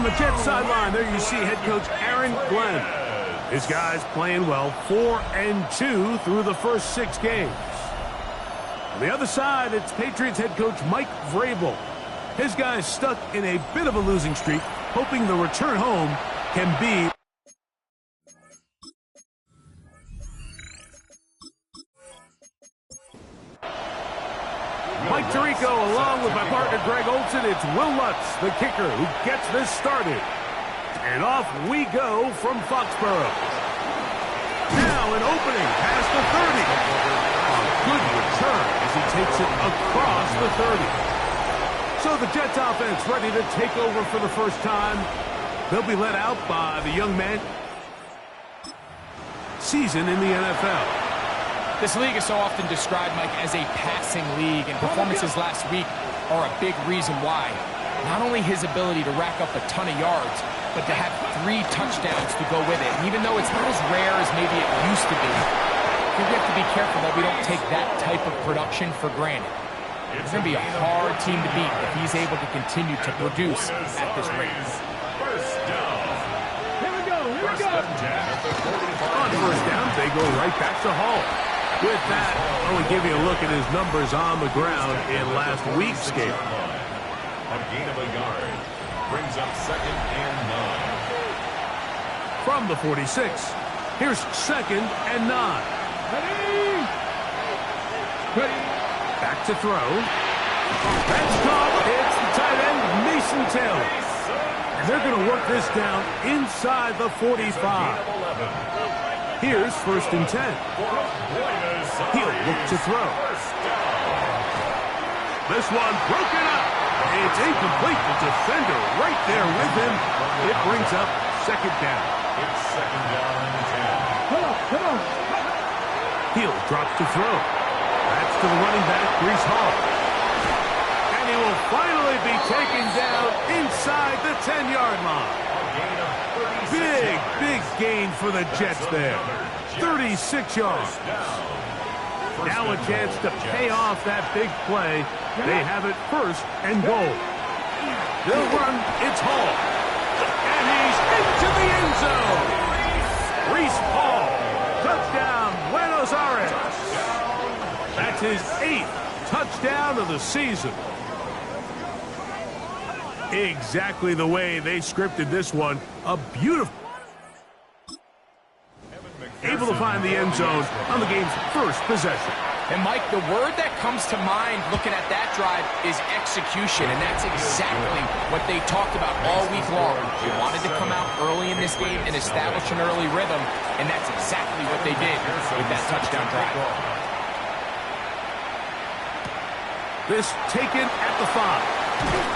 On the Jets sideline, there you see head coach Aaron Glenn. His guys playing well, 4-2 through the first 6 games. On the other side, it's Patriots head coach Mike Vrabel. His guys stuck in a bit of a losing streak, hoping the return home can be... Mike Tirico, along with my partner Greg Olson, it's Will Lutz, the kicker, who gets this started. And off we go from Foxborough. Now an opening past the 30. A good return as he takes it across the 30. So the Jets offense ready to take over for the first time. They'll be led out by the young man. Season in the NFL. This league is so often described, Mike, as a passing league, and performances last week are a big reason why. Not only his ability to rack up a ton of yards, but to have 3 touchdowns to go with it. And even though it's not as rare as maybe it used to be, we have to be careful that we don't take that type of production for granted. It's going to be a hard team to beat if he's able to continue to produce at this rate. Here we go. On first down, they go right back to Hall. With that, I will give you a look at his numbers on the ground in last week's game. A gain of a yard brings up 2nd and 9. From the 46, here's 2nd and 9. Ready. Back to throw. That's caught. It's the tight end, Mason Taylor. And they're going to work this down inside the 45. Here's 1st and 10. He'll look to throw. This one broken up. It's incomplete. The defender right there with him. It brings up 2nd down. It's 2nd down and 10. Come on. He'll drop to throw. That's to the running back, Breece Hall. And he will finally be taken down inside the 10-yard line. Big gain for the Jets there. 36 yards. Now a chance to pay off that big play. They have it 1st and goal. They'll run. It's Hall. And he's into the end zone. Breece Hall. Touchdown, Buenos Aires. That's his 8th touchdown of the season. Exactly the way they scripted this one. A beautiful. Able to find the end zone on the game's 1st possession. And, Mike, the word that comes to mind looking at that drive is execution, and that's exactly what they talked about all week long. They wanted to come out early in this game and establish an early rhythm, and that's exactly what they did with that touchdown drive. This taken at the 5.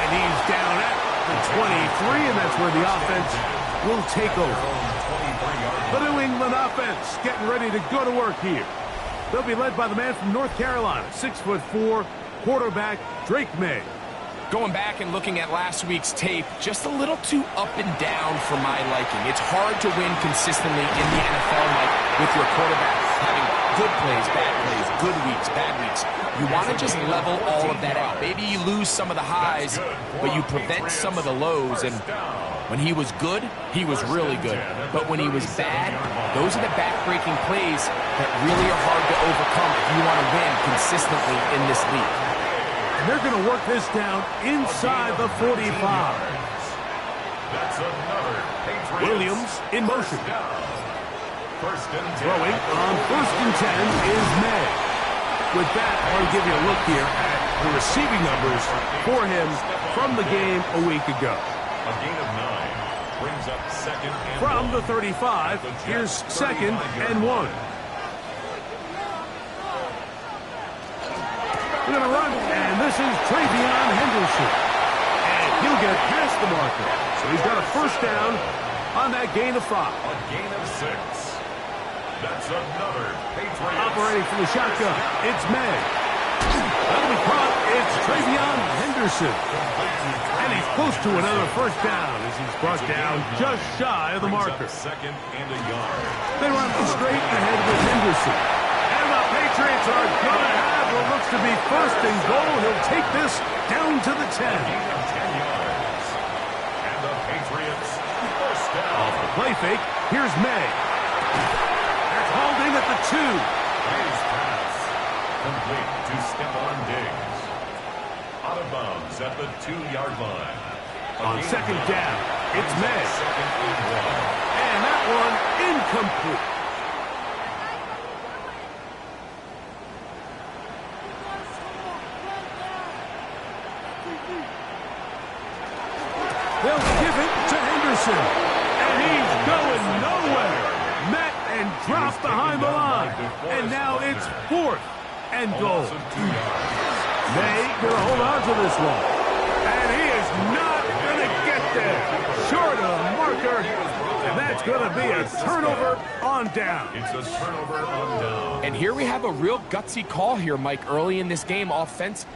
And he's down at the 23, and that's where the offense will take over. The New England offense getting ready to go to work here. They'll be led by the man from North Carolina, 6'4", quarterback Drake May. Going back and looking at last week's tape, just a little too up and down for my liking. It's hard to win consistently in the NFL, Mike, with your quarterback having good plays, bad plays, good weeks, bad weeks. You want to just level all of that out. Maybe you lose some of the highs, but you prevent some of the lows. And when he was good, he was really good. But when he was bad, those are the back-breaking plays that really are hard to overcome if you want to win consistently in this league. And they're going to work this down inside the 45. That's another Patriots. Williams in motion. Throwing on 1st and 10 is May. With that, I'll give you a look here at the receiving numbers for him from the game a week ago. A gain of 9 brings up 2nd and from 1. The 35, here's 2nd and 1. We're going to run, and this is Travion Henderson. And he'll get past the marker. So he's got a 1st down on that gain of 5. A gain of 6. That's another Patriots. Operating from the shotgun, it's May. That'll be caught. It's Travion Henderson. And he's close to another 1st down as he's brought down just shy of the marker. 2nd and a yard. They run straight ahead with Henderson. And the Patriots are going to have what looks to be 1st and goal. He'll take this down to the 10. Gain of 10 yards. Play fake. Here's May. They're called in at the 2. Nice pass. Complete to Stephon Diggs. Out of bounds at the 2-yard line. On second down, it's May. Second and 1. And that one incomplete. They'll give it to Henderson. And he's going nowhere. Met and dropped behind the line. And now it's 4th and goal. May gonna hold on to this one. And he is not gonna get there. Short of the marker. And that's gonna be a turnover on down. It's a turnover on down. And here we have a real gutsy call here, Mike, early in this game, offense.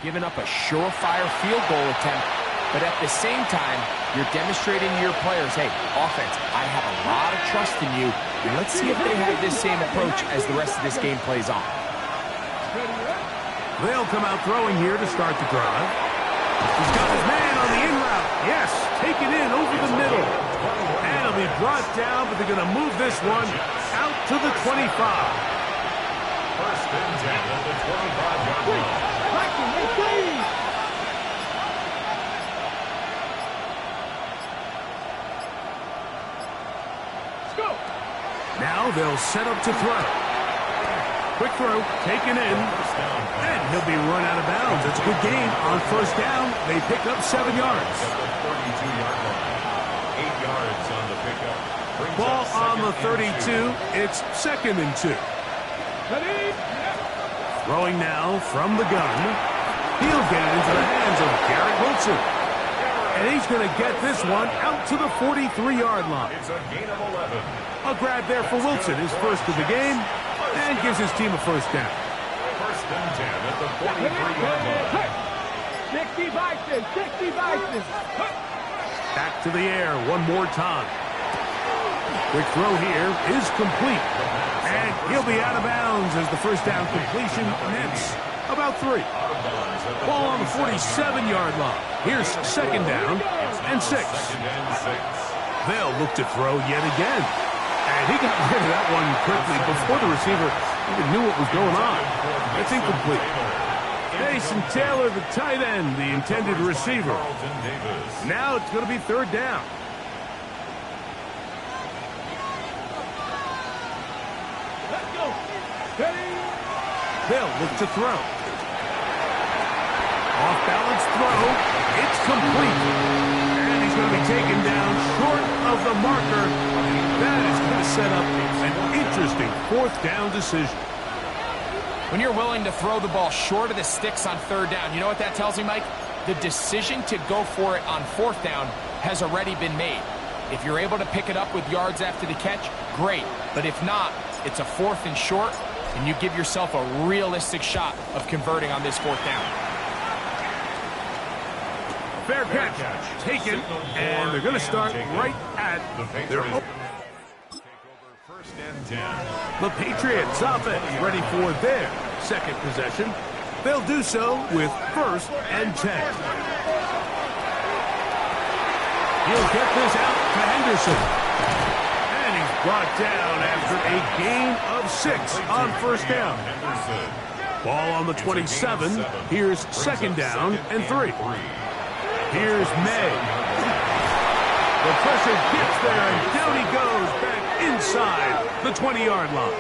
Giving up a surefire field goal attempt. But at the same time, you're demonstrating to your players, hey, offense, I have a lot of trust in you. And let's see if they have this same approach as the rest of this game plays on. They'll come out throwing here to start the drive. He's got his man on the in route. Yes, take it in over the middle. And it'll be brought down, but they're going to move this one out to the 25. First and 10 at the 25-yard line. Now they'll set up to throw. Quick throw, taken in, and he'll be run out of bounds. It's a good gain on first down. They pick up 7 yards. At the 32-yard line. 8 yards on the pickup. Brings Ball up on the second 32. It's 2nd and 2. Throwing now from the gun. He'll get it into the hands of Garrett Wilson. And he's going to get this one out to the 43-yard line. It's a gain of 11. A grab there for Wilson, his first of the game, and gives his team a first down. First and 10 at the 43-yard line. 60 Vikings. Back to the air one more time. Quick throw here is complete. And he'll be out of bounds as the first down completion nets about 3. Ball on the 47-yard line. Here's 2nd down and 6. Second and 6. They'll look to throw yet again. And he got rid of that one quickly before the receiver even knew what was going on. It's incomplete. Jason Taylor, the tight end, the intended receiver. Now it's going to be 3rd down. They'll look to throw. Off-balance throw. It's complete. And he's going to be taken down short of the marker. That is going to set up an interesting 4th down decision. When you're willing to throw the ball short of the sticks on 3rd down, you know what that tells me, Mike? The decision to go for it on 4th down has already been made. If you're able to pick it up with yards after the catch, great. But if not, it's a 4th and short, and you give yourself a realistic shot of converting on this 4th down. Fair catch taken, and they're going to start right at their own. First and 10. The Patriots offense ready for their 2nd possession. They'll do so with 1st and 10. He'll get this out to Henderson. And he's brought down after a gain of 6 on 1st down. Ball on the 27. Here's 2nd down and 3. Here's May. The pressure gets there, and down he goes back inside the 20-yard line.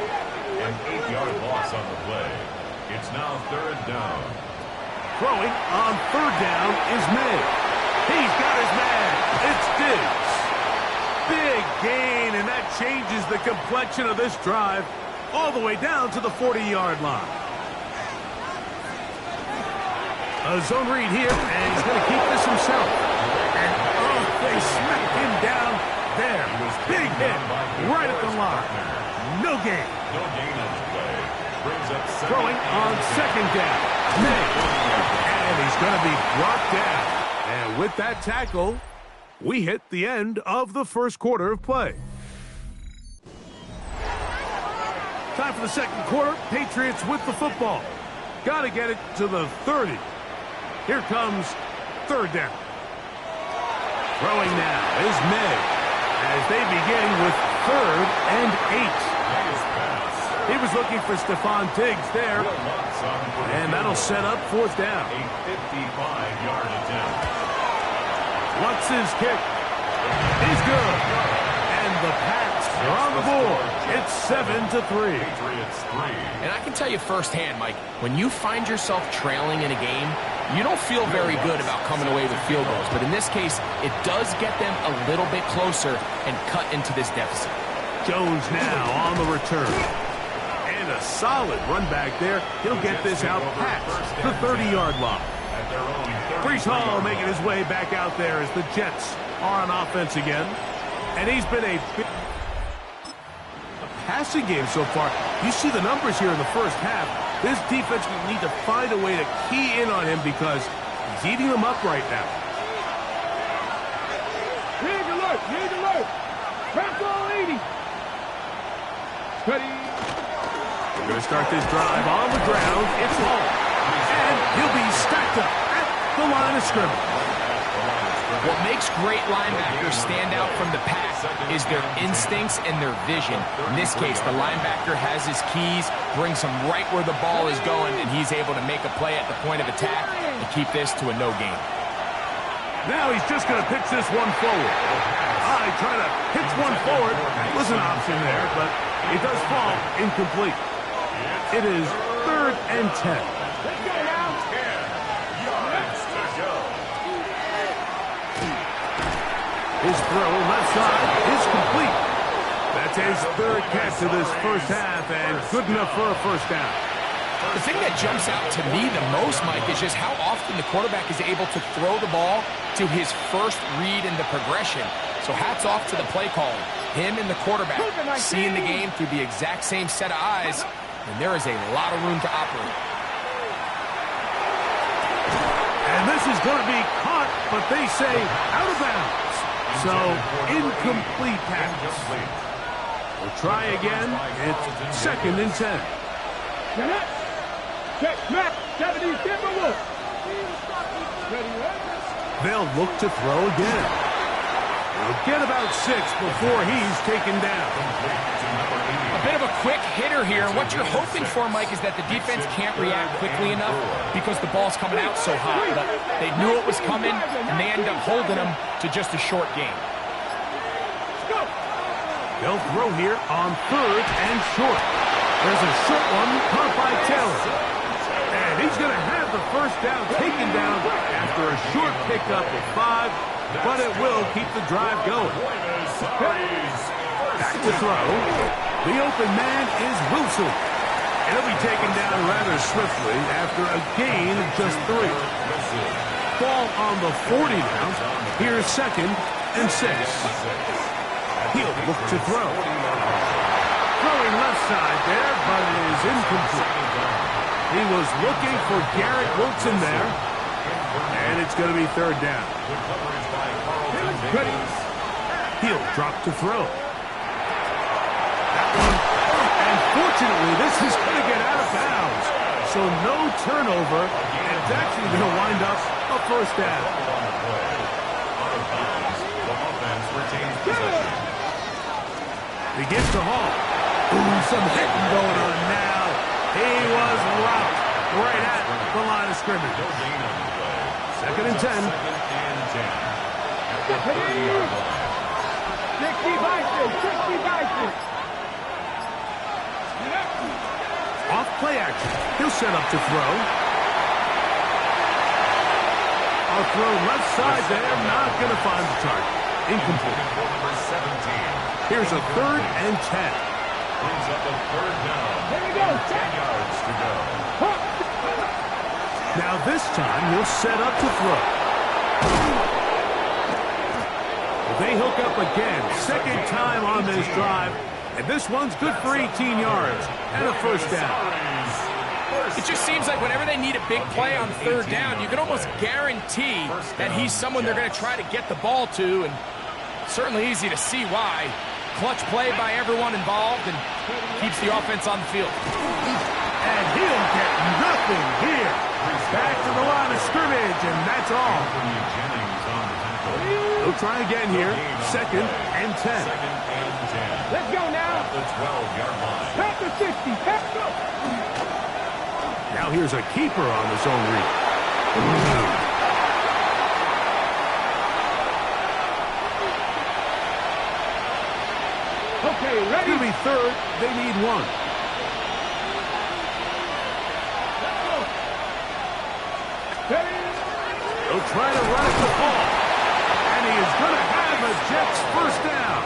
An 8-yard loss on the play. It's now 3rd down. Throwing on 3rd down is May. He's got his man. It's Diggs. Big gain, and that changes the complexion of this drive all the way down to the 40-yard line. A zone read here, and he's going to keep this himself. And, oh, they smacked him down there. Big hit right at the line. No gain. No gain on the play. Brings up Throwing on 2nd down. May. And he's going to be brought down. And with that tackle, we hit the end of the 1st quarter of play. Time for the 2nd quarter. Patriots with the football. Got to get it to the 30. Here comes 3rd down. Throwing now is Meg as they begin with 3rd and 8. He was looking for Stephon Diggs there, and that'll set up 4th down. A 55-yard attempt. Lutz's kick is good, and the Pats are on the board. It's 7-3. Patriots 3. And I can tell you firsthand, Mike, when you find yourself trailing in a game, you don't feel very good about coming away with field goals. But in this case, it does get them a little bit closer and cut into this deficit. Jones now on the return. And a solid run back there. He'll get this out past the 30-yard line. At their own 30. Brees Hall making his way back out there as the Jets are on offense again. And he's been a passing game so far. You see the numbers here in the first half. This defense will need to find a way to key in on him because he's eating them up right now. Need alert. Crack ball 80. Steady. We're going to start this drive on the ground. It's long. And he'll be stacked up at the line of scrimmage. What makes great linebackers stand out from the pack is their instincts and their vision. In this case, the linebacker has his keys, brings him right where the ball is going, and he's able to make a play at the point of attack and keep this to a no gain. Now he's just going to pitch this one forward. Trying to pitch one forward was an option there, but it does fall incomplete. It is 3rd and 10. Let's go now. 10 yards to go. His throw left side is complete. That's his 3rd catch of this first half, and good enough for a 1st down. The thing that jumps out to me the most, Mike, is just how often the quarterback is able to throw the ball to his first read in the progression. So hats off to the play caller. Him and the quarterback seeing the game through the exact same set of eyes, and there is a lot of room to operate. And this is going to be caught, but they say out of bounds. So, incomplete pass. We'll try again. It's 2nd and 10. Check, Matt. 70, Timberwolf. Ready, They'll look to throw again. They'll get about 6 before he's taken down. A bit of a quick hitter here. What you're hoping for, Mike, is that the defense can't react quickly enough because the ball's coming out so hot. But they knew it was coming, and they end up holding them to just a short game. They'll throw here on 3rd and short. There's a short one caught by Taylor. And he's going to have the 1st down taken down after a short pickup of 5, but it will keep the drive going. Back to throw. The open man is Wilson. And he'll be taken down rather swiftly after a gain of just 3. Ball on the 40 now. Here's 2nd and 6. He'll look to throw. Throwing left side there, but it is incomplete. He was looking for Garrett Wilson there, and it's going to be 3rd down. He'll drop to throw. That one, and fortunately, this is going to get out of bounds. So no turnover, and it's actually going to wind up a 1st down. He gets to Hall. Ooh, some hitting going on now. He was rocked right at the line of scrimmage. 2nd and 10. 60 Bison. Off play action. He'll set up to throw. I'll throw left side there. Not going to find the target. Incomplete. Here's a 3rd and 10. Brings up a 3rd down. Here we go. 10 yards to go. Now this time he'll set up to throw. They hook up again. 2nd time on this drive. And this one's good for 18 yards and a 1st down. It just seems like whenever they need a big play on 3rd down, you can almost guarantee that he's someone they're going to try to get the ball to, and certainly easy to see why. Clutch play by everyone involved and keeps the offense on the field. And he'll get nothing here. Back to the line of scrimmage, and that's all. Jennings on the tackle. They'll try again here. Second and 10. Second and 10. Let's go now. At the 12-yard line. Pack the 60. Pack go. Now here's a keeper on the zone read. Okay, ready? It'll be third. They need one. They'll try to run it to Paul. And he is going to have a Jets first down.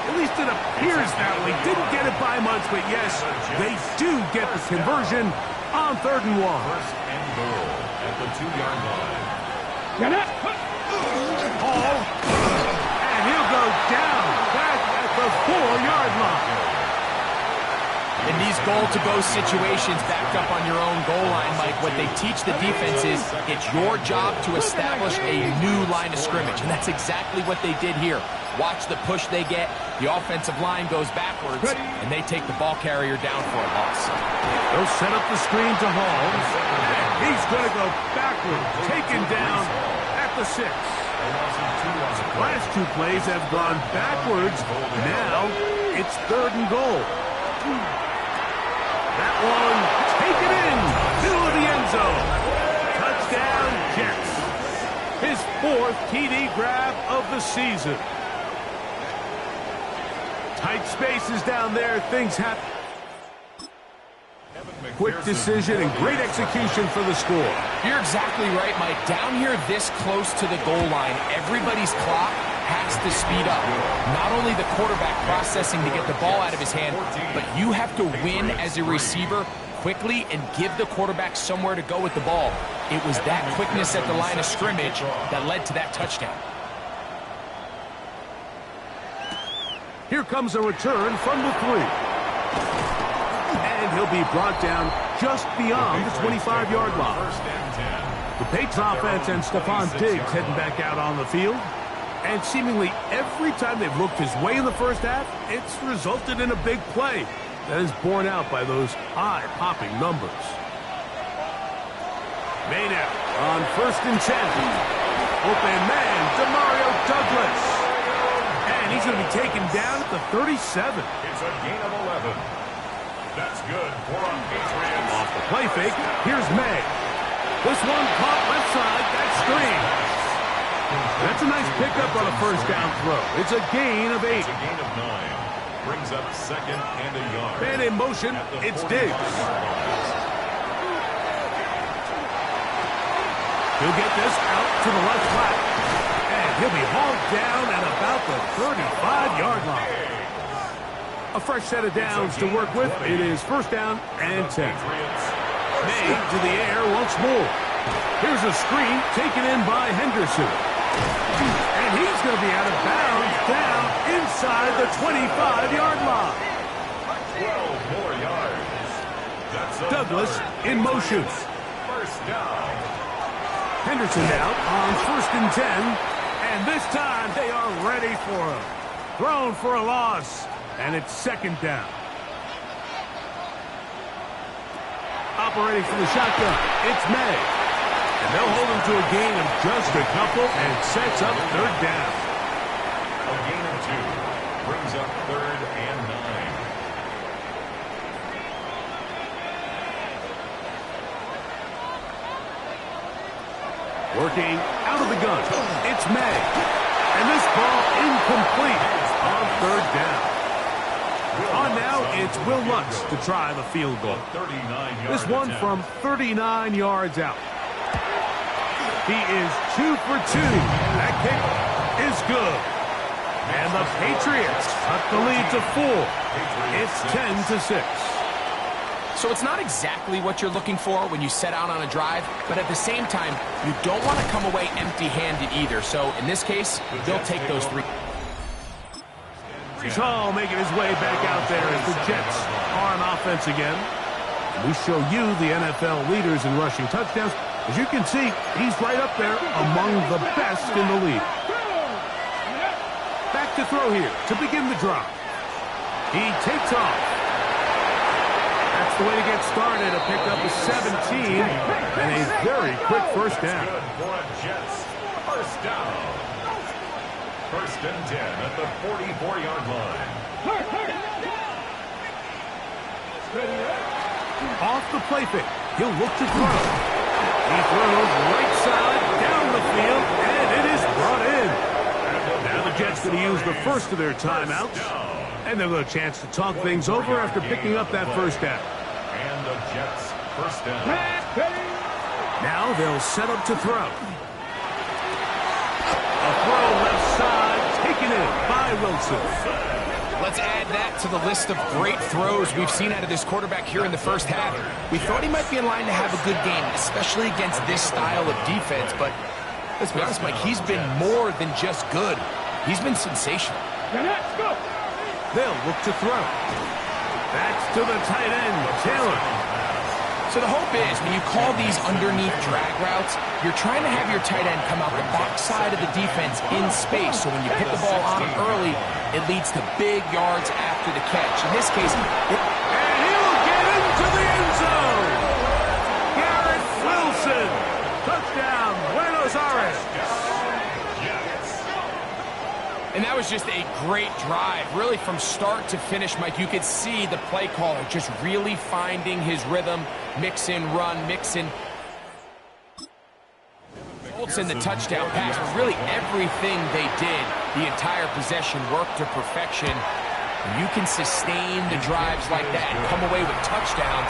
At least it appears that way. Didn't get it by much, but yes, they do get the conversion on 3rd and 1. First and goal at the 2-yard line. Paul. And he'll go down back at the 4-yard line. In these goal-to-go situations backed up on your own goal line, Mike, what they teach the defense is it's your job to establish a new line of scrimmage, and that's exactly what they did here. Watch the push they get. The offensive line goes backwards, and they take the ball carrier down for a loss. They'll set up the screen to Hall. He's going to go backwards, taken down at the 6. Last two plays have gone backwards. Now it's 3rd and goal. That one taken in, middle of the end zone. Touchdown, Jets. His 4th TD grab of the season. Tight spaces down there, things happen. Quick decision and great execution for the score. You're exactly right, Mike. Down here this close to the goal line, everybody's clock has to speed up. Not only the quarterback processing to get the ball out of his hand, but you have to win as a receiver quickly and give the quarterback somewhere to go with the ball. It was that quickness at the line of scrimmage that led to that touchdown. Here comes a return from the 3. And he'll be brought down just beyond the 25-yard line. First and 10. The Patriots offense and Stephon Diggs heading back out on the field. And seemingly every time they've looked his way in the first half, it's resulted in a big play that is borne out by those eye-popping numbers. Maynard on 1st and 10. Open man, Demario Douglas. And he's going to be taken down at the 37. It's a gain of 11. That's good for a Patriots. Off the play fake, here's May. This one caught left side, that screen. That's a nice pickup on a first down throw. It's a gain of 8. It's a gain of 9. Brings up 2nd and a yard. Man in motion, it's Diggs. He'll get this out to the left flat. And he'll be hauled down at about the 35-yard line. A fresh set of downs to work with. It is first down and 10. May to the air once more. Here's a screen taken in by Henderson. And he's going to be out of bounds down inside the 25-yard line. 12 more yards. That's Douglas in motion. First down. Henderson out on 1st and 10. And this time they are ready for him. Thrown for a loss. And it's 2nd down. Operating from the shotgun, it's May. And they'll hold him to a gain of just a couple and sets up 3rd down. A gain of 2. Brings up 3rd and 9. Working out of the gun, it's May. And this ball incomplete on 3rd down. On now, it's Will Lutz to try the field goal. This one from 39 yards out. He is 2 for 2. That kick is good. And the Patriots cut the lead to 4. It's 10-6. So it's not exactly what you're looking for when you set out on a drive, but at the same time, you don't want to come away empty-handed either. So in this case, they'll take those 3. Hall making his way back out there as the Jets are on offense again. We show you the NFL leaders in rushing touchdowns. As you can see, he's right up there among the best in the league. Back to throw here to begin the drive. He takes off. That's the way to get started. A pickup of 17 and a very quick first down. Good for a Jets first down. First and 10 at the 44-yard line. Off the play fake. He'll look to throw. He throws right side down the field, and it is brought in. Now the Jets going to use the first of their timeouts, and they'll get a chance to talk things over after picking up that first down. And the Jets first down. Now they'll set up to throw. A throw left side, taken in by Wilson. Let's add that to the list of great throws we've seen out of this quarterback here in the first half. We thought he might be in line to have a good game, especially against this style of defense, but let's be honest, Mike, he's been more than just good. He's been sensational. They'll look to throw. That's to the tight end, Taylor. So the hope is, when you call these underneath drag routes, you're trying to have your tight end come out the box side of the defense in space, so when you put the ball on him early, it leads to big yards after the catch. In this case, and he'll get into the end zone. Garrett Wilson. Touchdown, Buenos Aires. And that was just a great drive. Really, from start to finish, Mike, you could see the play caller just really finding his rhythm, mix in, run, mix in. Results in the touchdown pass, but really everything they did, the entire possession worked to perfection. And you can sustain the drives like that and come away with touchdowns.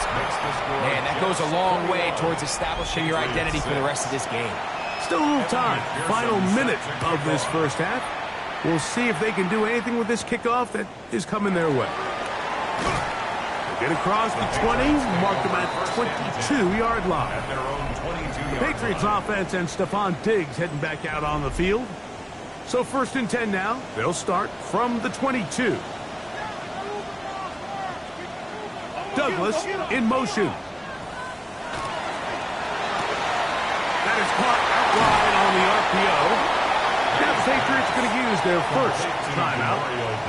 Man, that goes a long way towards establishing your identity for the rest of this game. Still a little time. Final minute of this first half. We'll see if they can do anything with this kickoff that is coming their way. They get across the 20, mark them at 22-yard line. The Patriots offense and Stephon Diggs heading back out on the field. So first and 10 now. They'll start from the 22. Douglas in motion. That is caught out wide on the RPO. Now the Patriots going to use their first timeout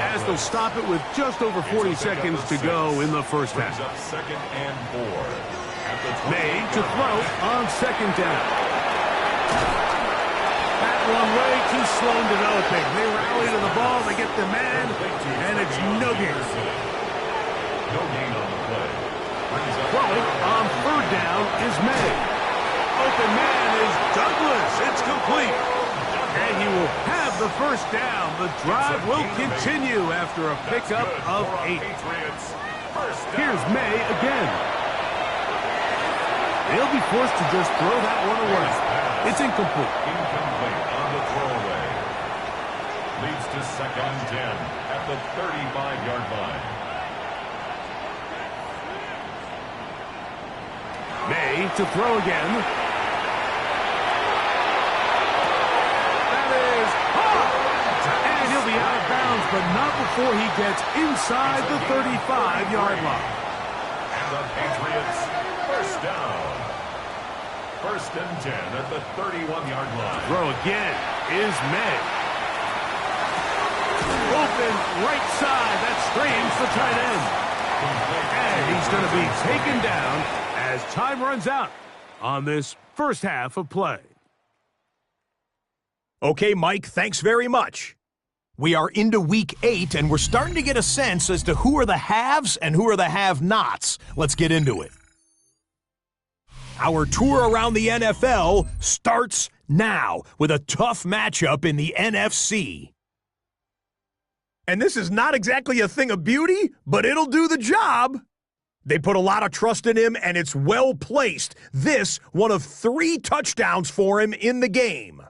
as they'll stop it with just over 40 seconds to go in the first half. Second and 4. May to throw on second down. That one way too slow in developing. They rally to the ball, they get the man, and it's no gain. No gain on the play. Throwing on third down is May. Open man is Douglas. It's complete. And he will have the first down. The drive will continue after a pickup of 8. Here's May again. They'll be forced to just throw that one away. It's incomplete. Incomplete on the throwaway. Leads to second and 10 at the 35-yard line. May to throw again. Out of bounds, but not before he gets inside the 35-yard line. And the Patriots first down. First and 10 at the 31-yard line. Throw again is May. Open right side. That strains the tight end. And he's going to be taken down as time runs out on this first half of play. Okay, Mike, thanks very much. We are into week 8, and we're starting to get a sense as to who are the haves and who are the have-nots. Let's get into it. Our tour around the NFL starts now with a tough matchup in the NFC. And this is not exactly a thing of beauty, but it'll do the job. They put a lot of trust in him, and it's well placed. This, one of 3 touchdowns for him in the game.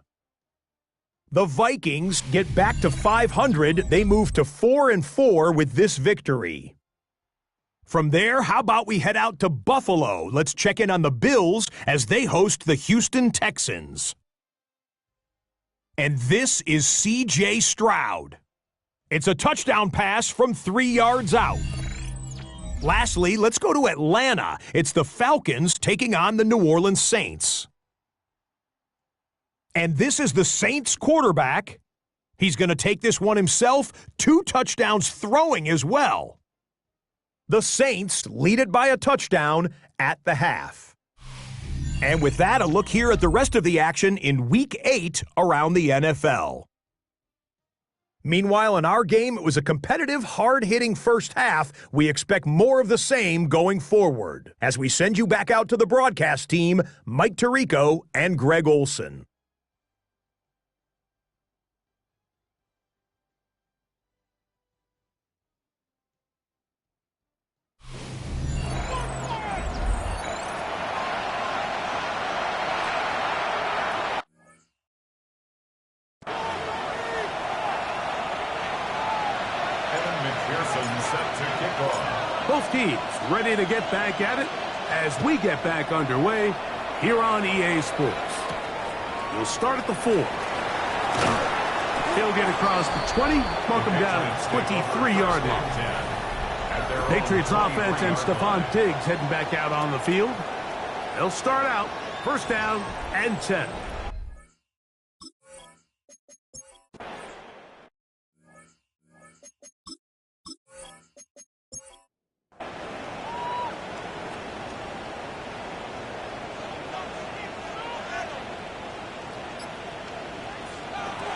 The Vikings get back to 500. They move to 4-4 with this victory. From there, how about we head out to Buffalo? Let's check in on the Bills as they host the Houston Texans. And this is C.J. Stroud. It's a touchdown pass from 3 yards out. Lastly, let's go to Atlanta. It's the Falcons taking on the New Orleans Saints. And this is the Saints quarterback. He's going to take this one himself. 2 touchdowns throwing as well. The Saints lead it by a touchdown at the half. And with that, a look here at the rest of the action in Week 8 around the NFL. Meanwhile, in our game, it was a competitive, hard-hitting first half. We expect more of the same going forward. As we send you back out to the broadcast team, Mike Tirico and Greg Olson. Set to kick off. Both teams ready to get back at it as we get back underway here on EA Sports. We'll start at the 4. He'll get across the 20, mark him down at 23-yard line. Patriots offense and Stephon Diggs heading back out on the field. They'll start out first down and 10.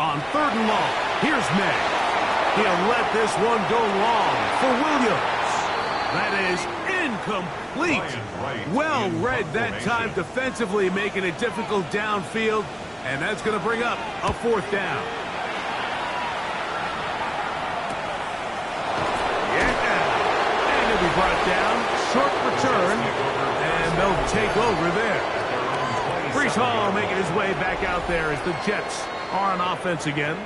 On 3rd and long, here's May. He'll let this one go long for Williams. That is incomplete. Well read that time defensively, making it difficult downfield, and that's going to bring up a 4th down. Yeah, and he'll be brought down. Short return, and they'll take over there. Breece Hall making his way back out there as the Jets are on offense again.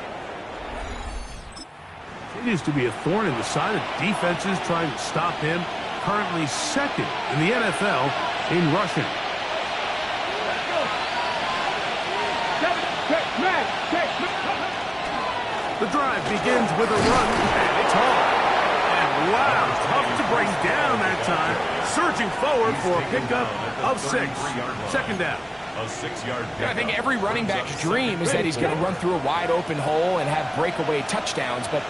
Continues to be a thorn in the side of defenses trying to stop him. Currently 2nd in the NFL in rushing. The drive begins with a run, and it's hard. And wow, tough to bring down that time. Surging forward for a pickup of 6. 2nd down. A 6-yard I think every running back's dream is that he's going to run through a wide open hole and have breakaway touchdowns, but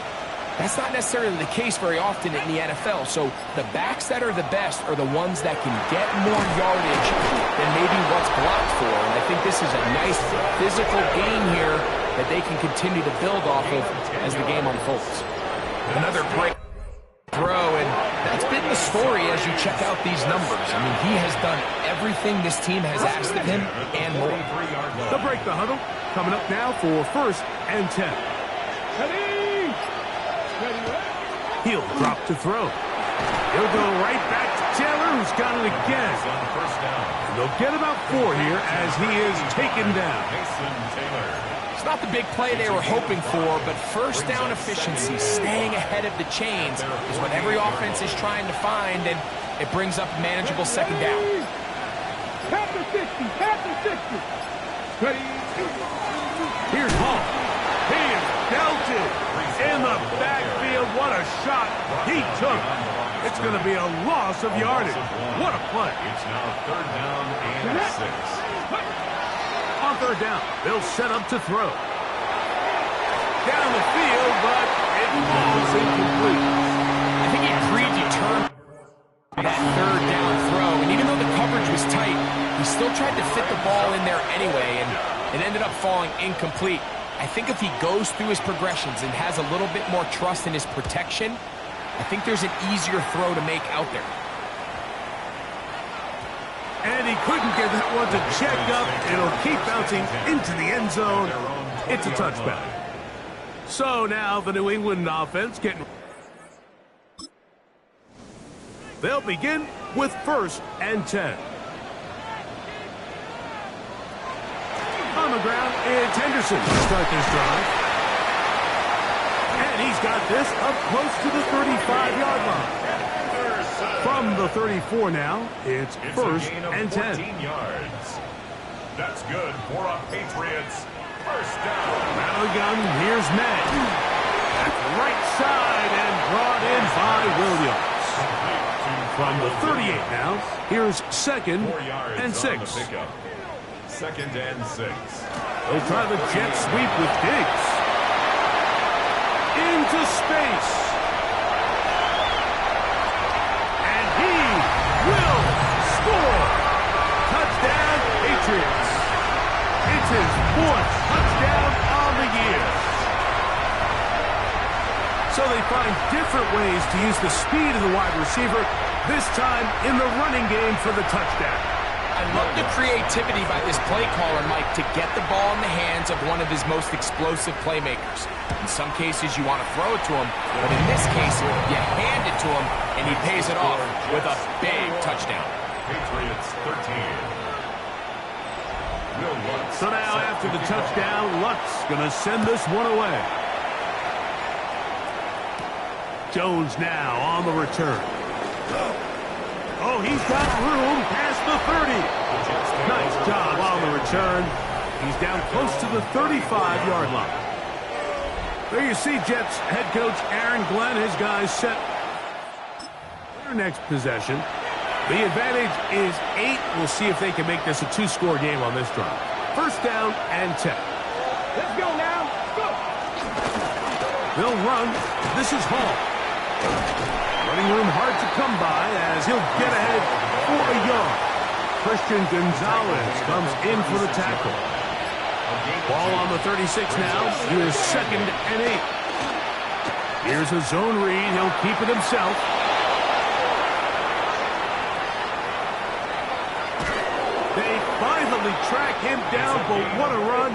that's not necessarily the case very often in the NFL. So the backs that are the best are the ones that can get more yardage than maybe what's blocked for. And I think this is a nice physical game here that they can continue to build off of as the game unfolds. Another great throw, and that's been the story as you check out these numbers. I mean, he has done everything this team has asked of him and more. They'll break the huddle. Coming up now for 1st and 10. He'll drop to throw. He'll go right back to Taylor, who's got it again. And they'll get about 4 here as he is taken down. It's not the big play they were hoping for, but first down efficiency, staying ahead of the chains, is what every offense is trying to find, and it brings up a manageable 2nd down. Tap the 60, tap the 60. Here's Hall. He is belted in the backfield. What a shot he took. It's going to be a loss of yardage. What a play. It's now 3rd down and 6. On 3rd down, they'll set up to throw. Down the field, but it falls incomplete. I think he predetermined that 3rd down throw, and even though the coverage was tight, he still tried to fit the ball in there anyway, and it ended up falling incomplete. I think if he goes through his progressions and has a little bit more trust in his protection, I think there's an easier throw to make out there. And he couldn't get that one to check up. It'll keep bouncing into the end zone. It's a touchback. So now the New England offense getting... They'll begin with 1st and 10. On the ground, it's Henderson to start this drive. And he's got this up close to the 35-yard line. From the 34 now, it's 1st and 10. Yards. That's good for a Patriots 1st down. Out of the gun, here's Matt. That's right side and brought in by Williams. From the 38 now, here's 2nd and 6. 2nd and 6. They'll try the jet sweep with Diggs. Into space. And he will score. Touchdown, Patriots. It's his 4th touchdown on the year. So they find different ways to use the speed of the wide receiver, this time in the running game for the touchdown. I love the creativity by this play caller, Mike, to get the ball in the hands of one of his most explosive playmakers. In some cases, you want to throw it to him, but in this case, you hand it to him, and he pays it off with a big touchdown. Patriots 13. Will Lutz. So now after the touchdown, Lutz going to send this one away. Jones now on the return. Oh, he's got room past the 30. Nice job on the return. He's down close to the 35-yard line. There you see Jets head coach Aaron Glenn, his guys set their next possession. The advantage is 8. We'll see if they can make this a 2-score game on this drive. First down and 10. Let's go now. Go. They'll run. This is Hall. Running room hard to come by as he'll get ahead for a yard. Christian Gonzalez comes in for the tackle. Ball on the 36 now. Here's 2nd and 8. Here's a zone read. He'll keep it himself. They finally track him down, but what a run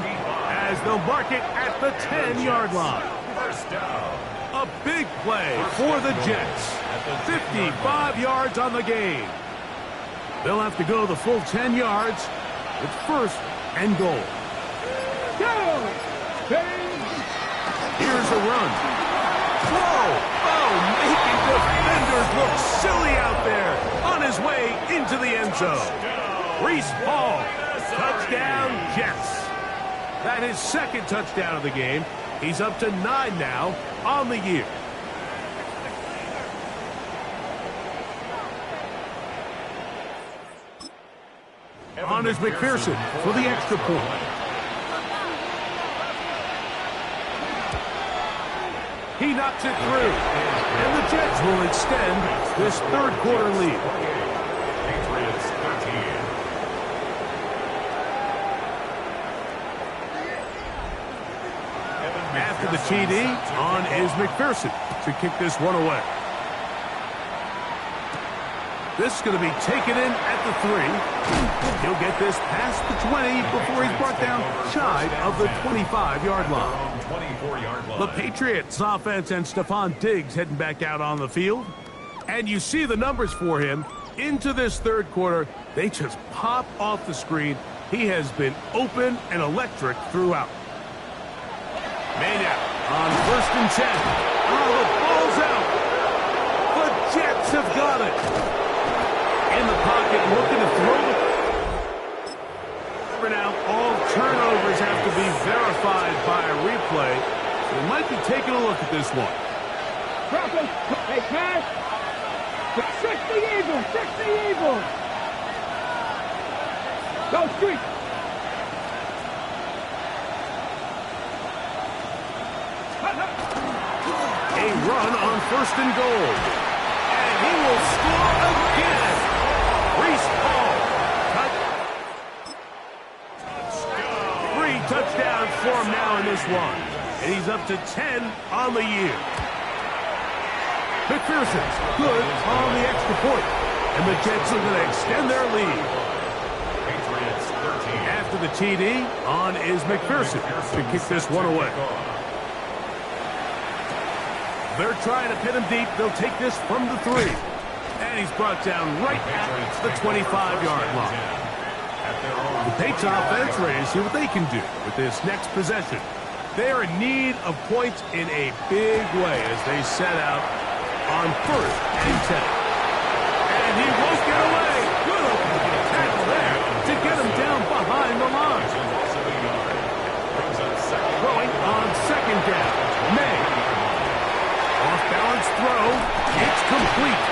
as they'll mark it at the 10-yard line. First down. A big play for the Jets. 55 yards on the game. They'll have to go the full 10 yards. It's 1st and goal. Go. Here's a run. Whoa! Oh, making defenders look silly out there. On his way into the end zone. Reese Hall. Touchdown, Jets. That is 2nd touchdown of the game. He's up to 9 now on the year. On is McPherson for the extra point. He knocks it through. And the Jets will extend this 3rd quarter lead. Patriots 13. After the TD, on is McPherson to kick this one away. This is going to be taken in at the 3. He'll get this past the 20 before he's brought down shy of the 25-yard line. 24-yard line. The Patriots offense and Stephon Diggs heading back out on the field. And you see the numbers for him into this 3rd quarter. They just pop off the screen. He has been open and electric throughout. Mania on 1st and 10. Oh, the ball's out. The Jets have got it. In the pocket, looking to throw the... For now, all turnovers have to be verified by a replay. So we might be taking a look at this one. Broncos. Hey, pass. 60 Eagles. 60 Eagles. Go, Street. A run on 1st and goal. And he will score again. Reese Hall. Touchdowns for him now in this one. And he's up to 10 on the year. McPherson's good on the extra point. And the Jets are going to extend their lead. Patriots 13. After the TD, on is McPherson to kick this one away. They're trying to pin him deep. They'll take this from the 3. And he's brought down right at the 25-yard line. The Patriots offense ready to see what they can do with this next possession. They are in need of points in a big way as they set out on 1st and 10. And he won't get away. Good open tackle there to get him down behind the line. Throwing on 2nd down. May. Off-balance throw. It's complete.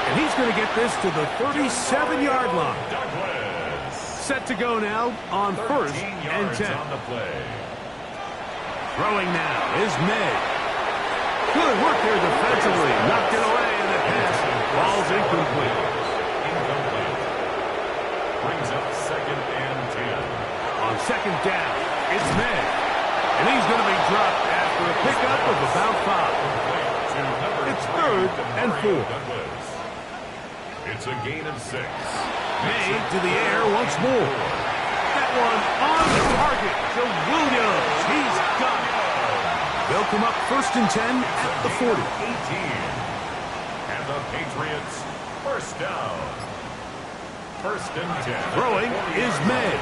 And he's going to get this to the 37-yard line. Set to go now on 1st and 10. On the play. Throwing now is May. Good work there defensively. Knocked it away in the pass. Ball's incomplete. Brings up 2nd and 10. On 2nd down, it's May. And he's going to be dropped after a pickup of about 5. 3rd and 4. It's a gain of 6. May to the air once more. That one on the target to Williams. He's got it. They'll come up 1st and 10 at the 40. 18. And the Patriots first down. 1st and 10. Throwing is May.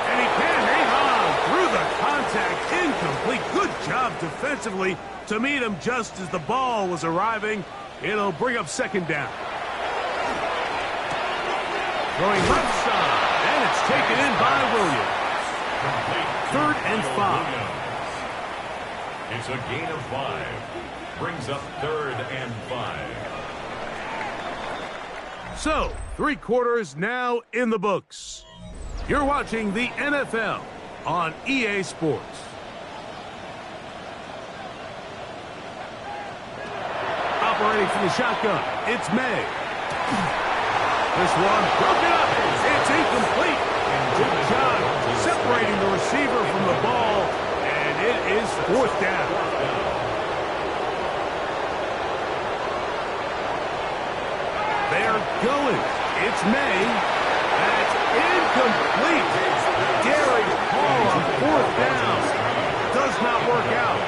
And he can hang on through the contact. Incomplete. Good job defensively to meet him just as the ball was arriving. It'll bring up 2nd down. Throwing left side. And it's taken in by Williams. 3rd and 5. It's a gain of 5. Brings up 3rd and 5. So, 3 quarters now in the books. You're watching the NFL on EA Sports. Operating from the shotgun, it's May. This one broken up. It's incomplete. Good job separating the receiver from the ball, and it is 4th down. They're going. It's May. That's incomplete. Daring Hall on 4th down. Does not work out.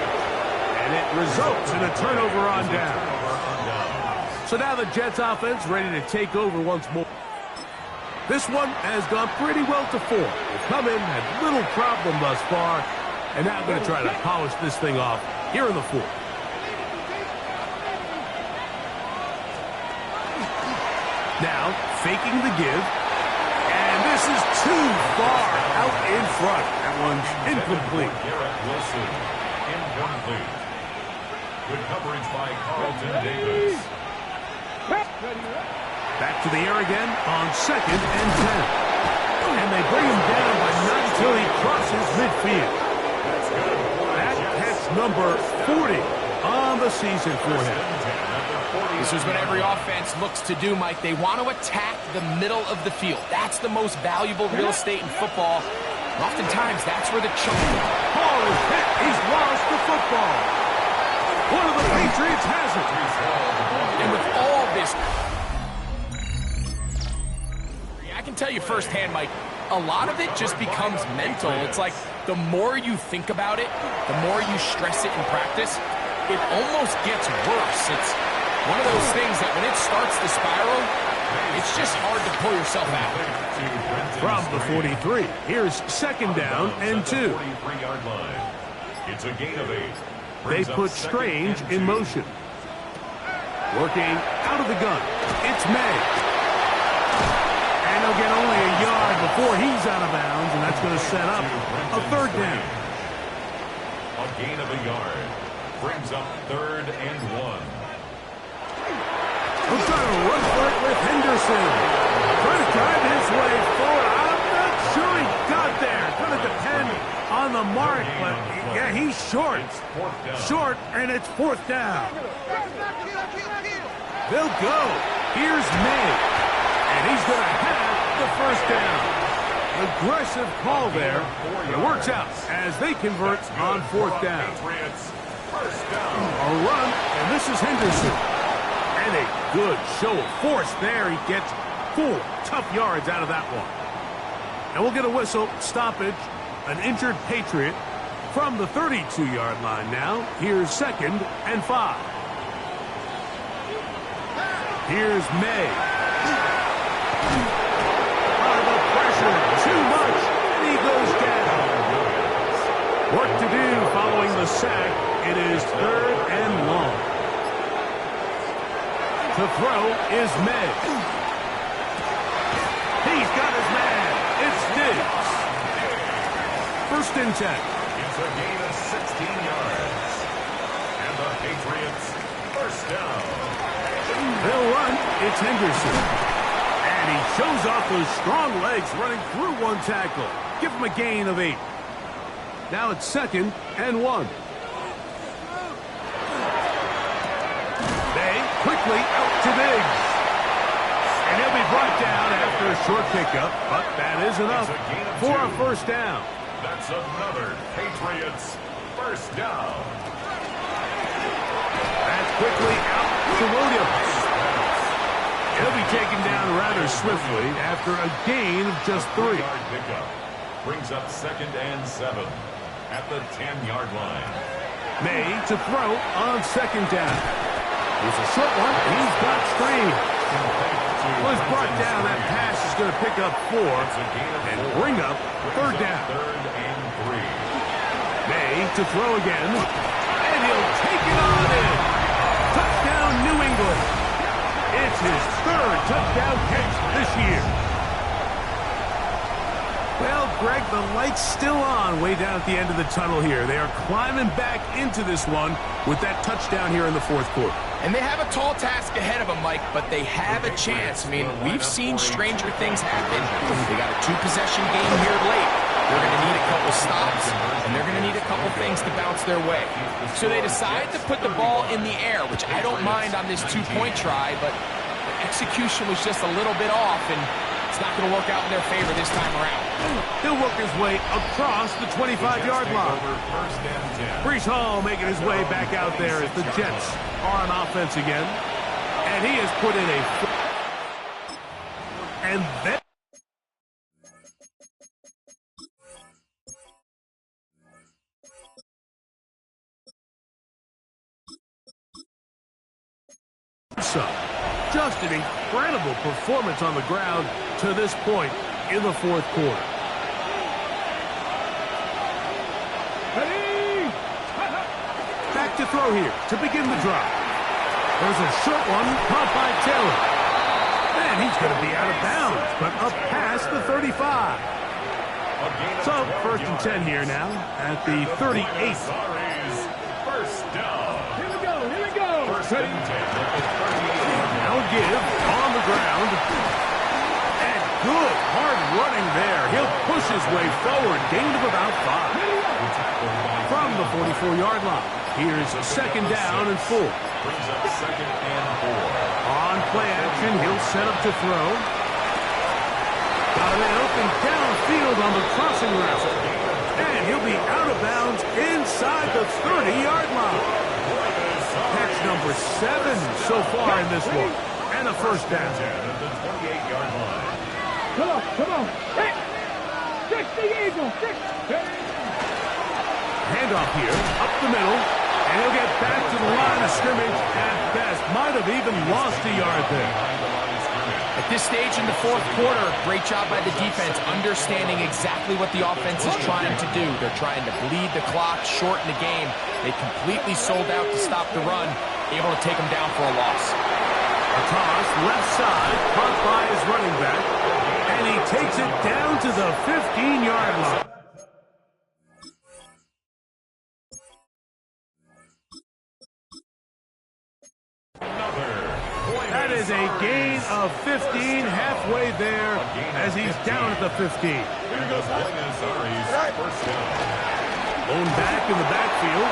And it results in a turnover on down. So now the Jets offense ready to take over once more. This one has gone pretty well to 4. They've come in, had little problem thus far, and now going to try to polish this thing off here in the 4th. Now, faking the give. And this is too far out in front. That one's incomplete. Garrett Wilson, incomplete. Good coverage by Carlton Davis. Back to the air again on 2nd and 10. And they bring him down, but not until he crosses midfield. That catch number 40 on the season for him. This is what every offense looks to do, Mike. They want to attack the middle of the field. That's the most valuable real estate in football. And oftentimes, that's where the chunk. Ball is hit. He's lost the football. One of the Patriots has it. And with all this, I can tell you firsthand, Mike, a lot of it just becomes mental. It's like the more you think about it, the more you stress it in practice, it almost gets worse. It's one of those things that when it starts to spiral, it's just hard to pull yourself out. From the 43, here's 2nd down and 2. It's a gain of 8. They put Strange in motion. Working out of the gun. It's May. And he'll get only a yard before he's out of bounds, and that's going to set up a 3rd down. A gain of a yard. Brings up 3rd and 1. He's trying to run for it with Henderson. Trying to drive his way forward. I'm not sure he got there. Going to depend on the mark, but yeah, he's short. Short, and it's 4th down. They'll go. Here's May. And he's going to have the 1st down. Aggressive call there. It works out as they convert on 4th down. A run, and this is Henderson. And a good show of force there. He gets 4 tough yards out of that one. And we'll get a whistle, stoppage, an injured Patriot from the 32-yard line now. Here's 2nd and 5. Here's May. The pressure, too much, and he goes down. Work to do following the sack. It is 3rd and long. To throw is May. He's got his man. It's Diggs. 1st and 10. It's a gain of 16 yards. And the Patriots first down. They'll run. It's Henderson. And he shows off those strong legs running through one tackle. Give him a gain of 8. Now it's 2nd and 1. They quickly out to Diggs. And he'll be brought down after a short pickup, but that is enough for a 1st down. That's another Patriots first down. That's quickly out to Williams. He'll be taken down rather swiftly after a gain of just 3. Pickup brings up 2nd and 7 at the 10-yard line. May to throw on 2nd down. Here's a short one. He's got Stream. Was brought down. That pass is going to pick up 4 and bring up 3rd down. 3rd and 3. May to throw again. And he'll take it on in. Touchdown, New England. It's his 3rd touchdown catch this year. Well, Greg, the light's still on way down at the end of the tunnel here. They are climbing back into this one with that touchdown here in the 4th quarter. And they have a tall task ahead of them, Mike, but they have a chance. I mean, we've seen stranger things happen. They got a 2-possession game here late. They're going to need a couple stops, and they're going to need a couple things to bounce their way. So they decide to put the ball in the air, which I don't mind on this 2-point try, but the execution was just a little bit off, and it's not going to work out in their favor this time around. He'll work his way across the 25-yard line. Breece Hall making his way back out there as the Jets are on offense again. And he has put in a... And then... Just an incredible performance on the ground to this point in the 4th quarter. Back to throw here to begin the drive. There's a short one caught by Taylor. And he's going to be out of bounds, but up past the 35. So 1st and 10 here now at the 38th. First down. Here we go, here we go. First and 10 at the 38. Now give on the ground. And good hard running there. He'll push his way forward. Gain of about 5. From the 44-yard line. Here's a 2nd down and 4. Brings up 2nd and 4. On play action, he'll set up to throw. Got a man open downfield on the crossing route. And he'll be out of bounds inside the 30-yard line. Catch number 7 so far in this one. And a 1st down. At the 28-yard line. Come on. Hey. 60 Eagles. 60. Handoff here, up the middle. And he'll get back to the line of scrimmage at best. Might have even lost a yard there. At this stage in the 4th quarter, great job by the defense, understanding exactly what the offense is trying to do. They're trying to bleed the clock, shorten the game. They completely sold out to stop the run, able to take them down for a loss. A toss, left side, caught by his running back. And he takes it down to the 15-yard line. That is a gain of 15, halfway there as he's down at the 15. Blown back in the backfield.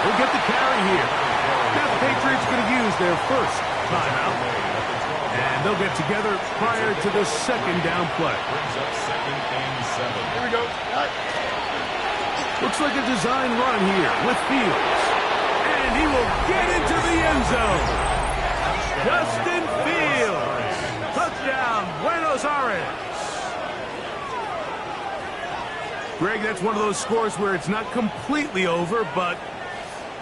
He'll get the carry here. Now the Patriots going to use their first timeout. And they'll get together prior to the 2nd down play. Brings up 2nd and 7. Here we go. Looks like a design run here with Fields. And he will get into the end zone. Justin Fields. Touchdown, Buenos Aires. Greg, that's one of those scores where it's not completely over, but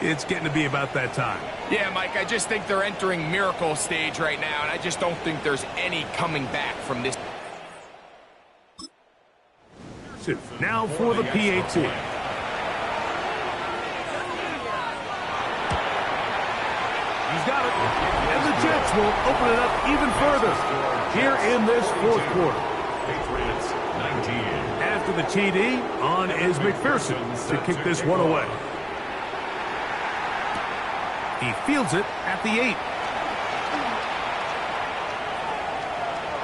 it's getting to be about that time. Yeah, Mike, I just think they're entering miracle stage right now, and I just don't think there's any coming back from this. Now for the PAT. He's got it. And the Jets will open it up even further here in this 4th quarter. Patriots 19. After the TD, on is McPherson to kick this one away. He fields it at the 8.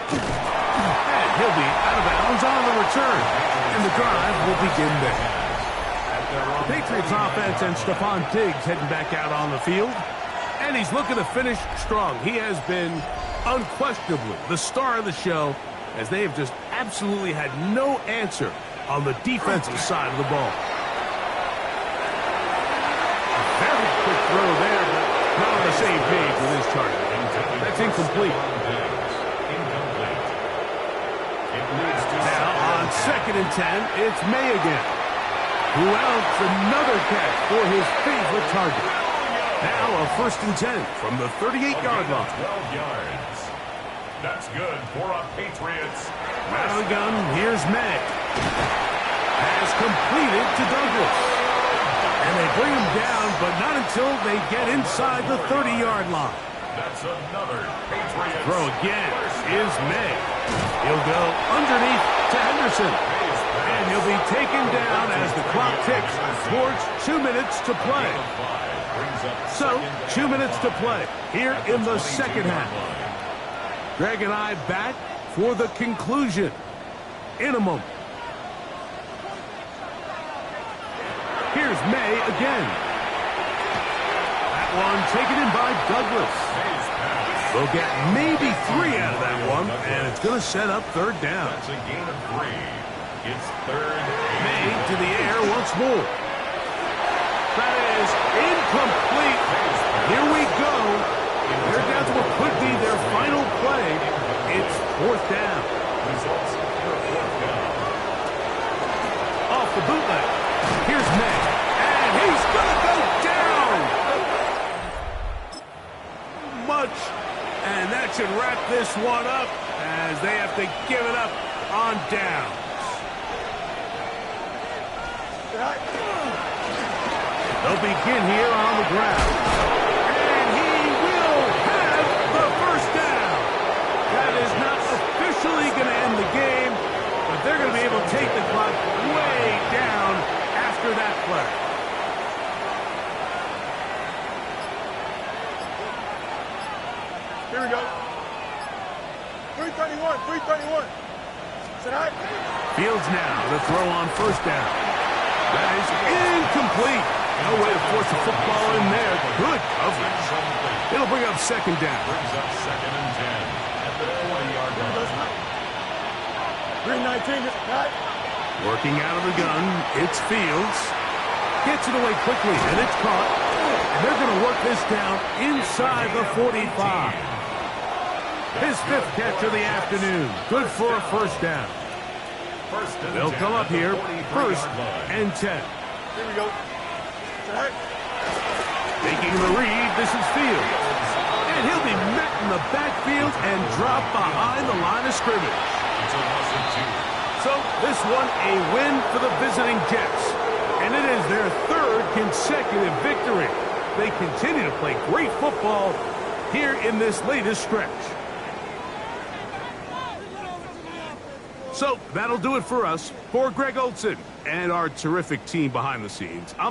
And he'll be out of bounds on the return. And the drive will begin there. The Patriots offense and Stephon Diggs heading back out on the field. And he's looking to finish strong. He has been unquestionably the star of the show as they have just absolutely had no answer on the defensive side of the ball. A very quick throw there, but not on the save made with his target. That's incomplete. Now on 2nd and 10, it's May again. Who else? Another catch for his favorite target. Now a 1st and 10 from the 38-yard line. 12 yards. That's good for a Patriots. Out of the gun, here's May. Has completed to Douglas. And they bring him down, but not until they get inside the 30-yard line. That's another Patriots. Throw again is May. He'll go underneath to Henderson. And he'll be taken down as the clock ticks towards 2 minutes to play. So, 2 minutes to play here in the second half. Greg and I back for the conclusion in a moment. Here's May again. That one taken in by Douglas. They'll get maybe 3 out of that one, and it's going to set up 3rd down. That's a gain of 3. It's 3rd. May to the air once more. That is incomplete. Here we go. They're down to what could be their final play. It's 4th down. Results for 4th down. Off the bootleg. Here's May. And he's going to go down. Much. And that should wrap this one up as they have to give it up on downs. They'll begin here on the ground. And he will have the 1st down. That is not officially going to end the game, but they're going to be able to take the clock way down after that play. Here we go. 331, 331. Tonight. Fields now to throw on 1st down. That is incomplete. No way to force a football in there. Good coverage. It'll bring up 2nd down. Brings up 2nd and 10 at the 20-yard line. 319, right? Working out of the gun, it's Fields. Gets it away quickly, and it's caught. And they're going to work this down inside the 45. His 5th catch of the afternoon. Good for a 1st down. They'll come up here, 1st and 10. Here we go. Tonight. Making the read, this is Fields. And he'll be met in the backfield and dropped behind the line of scrimmage. So this one a win for the visiting Jets. And it is their 3rd consecutive victory. They continue to play great football here in this latest stretch. So that'll do it for us. For Greg Olson and our terrific team behind the scenes, I'm